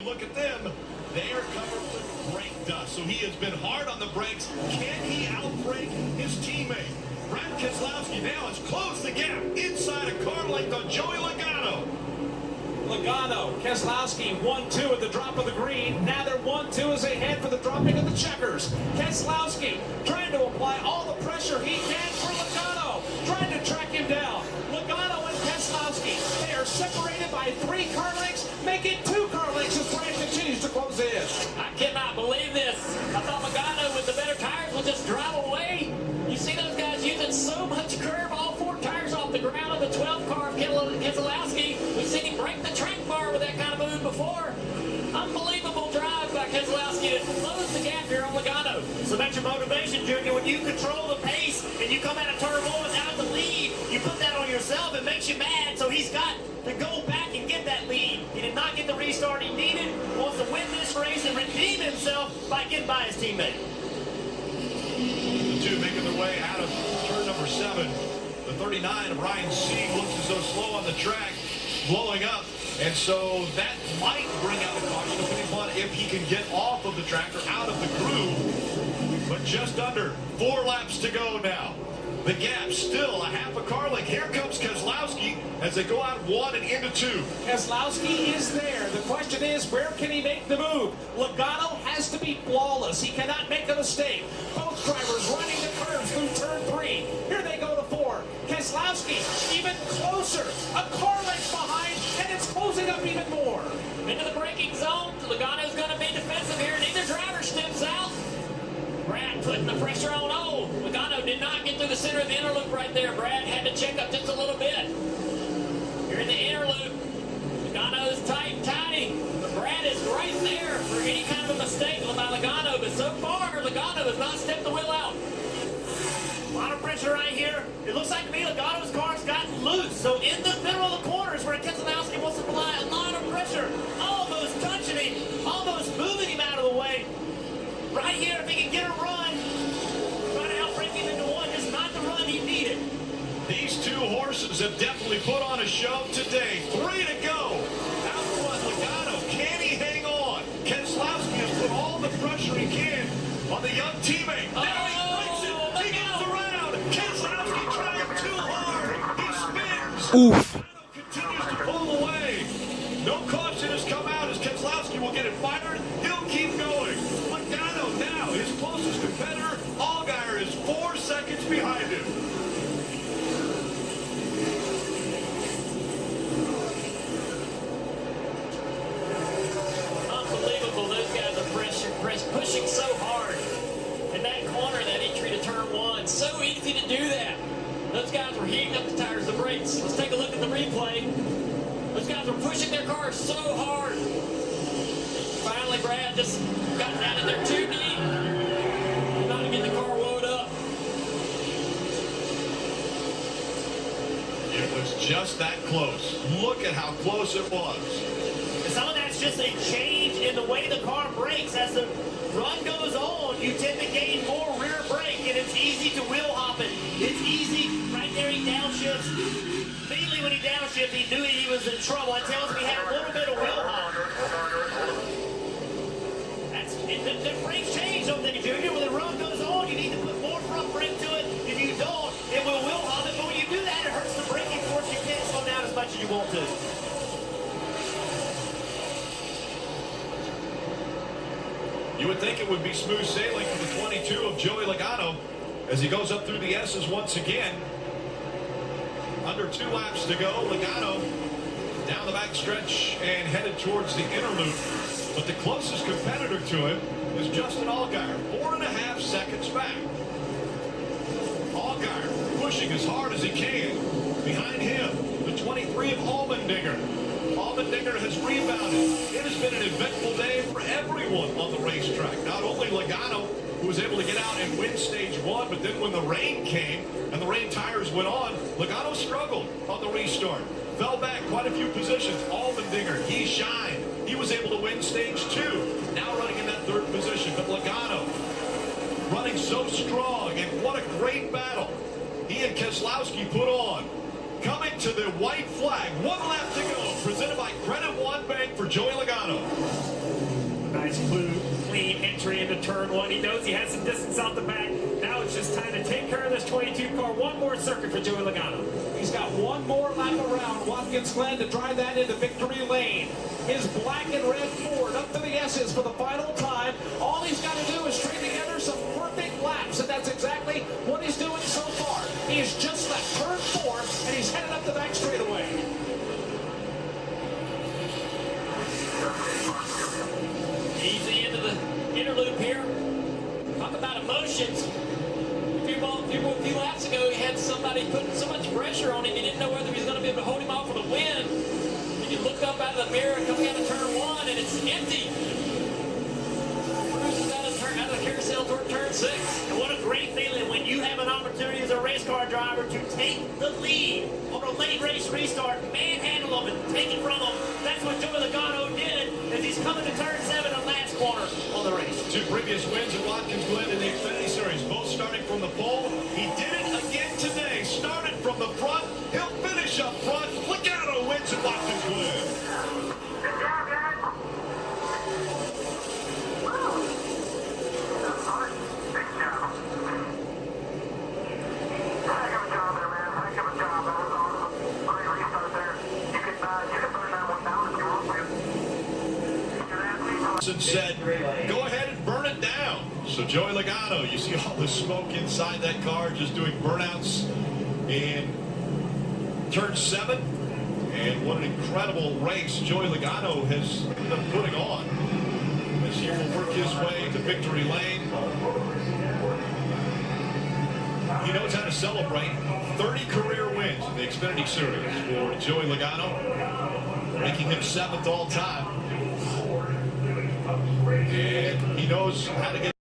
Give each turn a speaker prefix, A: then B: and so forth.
A: Look at them. They are covered with brake dust, so he has been hard on the brakes. Can he outbrake his teammate? Brad Keselowski now has closed the gap inside a car length on Joey Logano.
B: Logano, Keselowski 1-2 at the drop of the green. Now they're 1-2 as they head for the dropping of the checkers. Keselowski trying to apply all the pressure he can for Logano, trying to track him down. Logano and Keselowski, they are separated by 3 car lengths, making 2 car lengths as Brad continues to close in.
C: I cannot believe this. I thought Logano with the better tires would just drive away. You see those guys using so much curve, all 4 tires off the ground of the 12 car of Keselowski. We've seen him break the track bar with that kind of move before. Unbelievable drive by Keselowski to close the gap here on Logano. So that's your motivation, Junior. When you control the pace and you come out of turn 1 without the lead, you put that on yourself. It makes you mad. So he's got to go back and get that lead. He did not get the restart he needed. Wants to win this race and redeem himself by getting by his teammate.
A: The two making their way out of turn number 7. The 39 of Ryan Sieg looks as though slow on the track, blowing up. And so that might bring out the caution depending upon if he can get off of the track or out of the groove. But just under 4 laps to go now. The gap still a half a car length. Here comes Keselowski as they go out 1 and into 2.
B: Keselowski is there. The question is, where can he make the move? Logano has to be flawless. He cannot make a mistake. Both drivers running the curves through turn 3. Here they go to 4. Keselowski even closer. A car length behind, and it's closing up even more.
C: Into the braking zone. Logano's going to be defensive here. Neither driver steps out. Brad putting the pressure on. Oh, Logano did not get through the center of the inner loop right there. Brad had to check up just a little bit. Here in the inner loop. Logano is tight and tidy. But Brad is right there for any kind of a mistake by Logano. But so far, Logano has not stepped the wheel out. A lot of pressure right here. It looks like to me Logano's car's gotten loose. So in the middle of the corners where Keselowski wants to apply a lot of pressure. Almost touching him. Almost moving him out of the way. Right here, if he can get a run, try to outbreak him into 1, just not the run he needed.
A: These 2 horses have definitely put on a show today. 3 to go. Out front, Logano. Can he hang on? Keselowski has put all the pressure he can on the young teammate. Now he breaks it. He goes around. Keselowski trying too hard. He spins.
D: Oof.
A: Logano continues to pull away. No caution has come out as Keselowski will get it fired. He'll keep going. Logano now, his closest competitor, Allgaier, is 4 seconds behind him.
C: Unbelievable, those guys are pushing so hard. In that corner, that entry to turn 1, so easy to do that. Those guys were heating up the tires, the brakes. Let's take a look at the replay. Those guys were pushing their cars so hard. Finally, Brad just got down in there too deep. Trying to get the car wound up.
A: It was just that close. Look at how close it was.
C: And some of that's just a change in the way the car brakes. As the run goes on, you tend to gain more rear brake, and it's easy to wheel hop it. It's easy. Right there, he downshifts. Immediately when he downshifted, he knew he was in trouble. It tells me he had a little bit of wheel hop. The brakes change, don't think, Junior. When the run goes on, you need to put more front brake to it. If you don't, it will wheel hop it. But when you do that, it hurts the braking force. You can't slow down as much as you want to.
A: You would think it would be smooth sailing for the 22 of Joey Logano as he goes up through the S's once again. Under 2 laps to go. Logano down the back stretch and headed towards the inner loop. But the closest competitor to him is Justin Allgaier, 4.5 seconds back. Allgaier pushing as hard as he can. Behind him, the 23 of Allmendinger. Allmendinger has rebounded. It has been an eventful day for everyone on the racetrack. Not only Logano, who was able to get out and win stage 1, but then when the rain came and the rain tires went on, Logano struggled on the restart. Fell back quite a few positions. Allmendinger, he shined. He was able to win stage 2. Now running in that 3rd position. But Logano running so strong, and what a great battle he and Keselowski put on. Coming to the white flag. 1 lap to go. Presented by Credit One Bank for Joey Logano.
D: Nice, clean entry into turn one. He knows he has some distance out the back. Now it's just time to take care of this 22 car. One more circuit for Joey Logano.
B: He's got one more lap around Watkins Glen to drive that into victory lane. His black and red Ford up to the S's for the final time. All he's got to do is string together some perfect laps, and that's exactly what he's doing so far. He has just left turn 4, and he's headed up the back straightaway.
C: Easy into the inner loop here. Talk about emotions. A few laps ago, he had somebody putting so much pressure on him, he didn't know whether he was going to be able to hold him off for the win. And you look up out of the mirror coming out of turn 1, and it's empty. Cruises out of the carousel toward turn 6.
E: And what a great feeling when you have an opportunity as a race car driver to take the lead on a late race restart, manhandle them and take it from them. That's what Joey Logano did as he's coming to turn 7 and last corner on the race.
A: 2 previous wins at Watkins Glen in the Xfinity Series, both starting from the pole. He did it again today. Started from the front. He'll finish up front. Logano wins at Watkins Glen.
F: Good job, guys. Woo. Big job. Heck of a job there, man. Heck of a job. That was awesome. Great restart there. You can burn that one down if you want to.
A: Said, go ahead and burn it down. So Joey Logano, you see all the smoke inside that car, just doing burnouts in turn 7. And what an incredible race Joey Logano has been putting on as he will work his way to victory lane. He knows how to celebrate. 30 career wins in the Xfinity Series for Joey Logano, making him 7th all time. And he knows how to get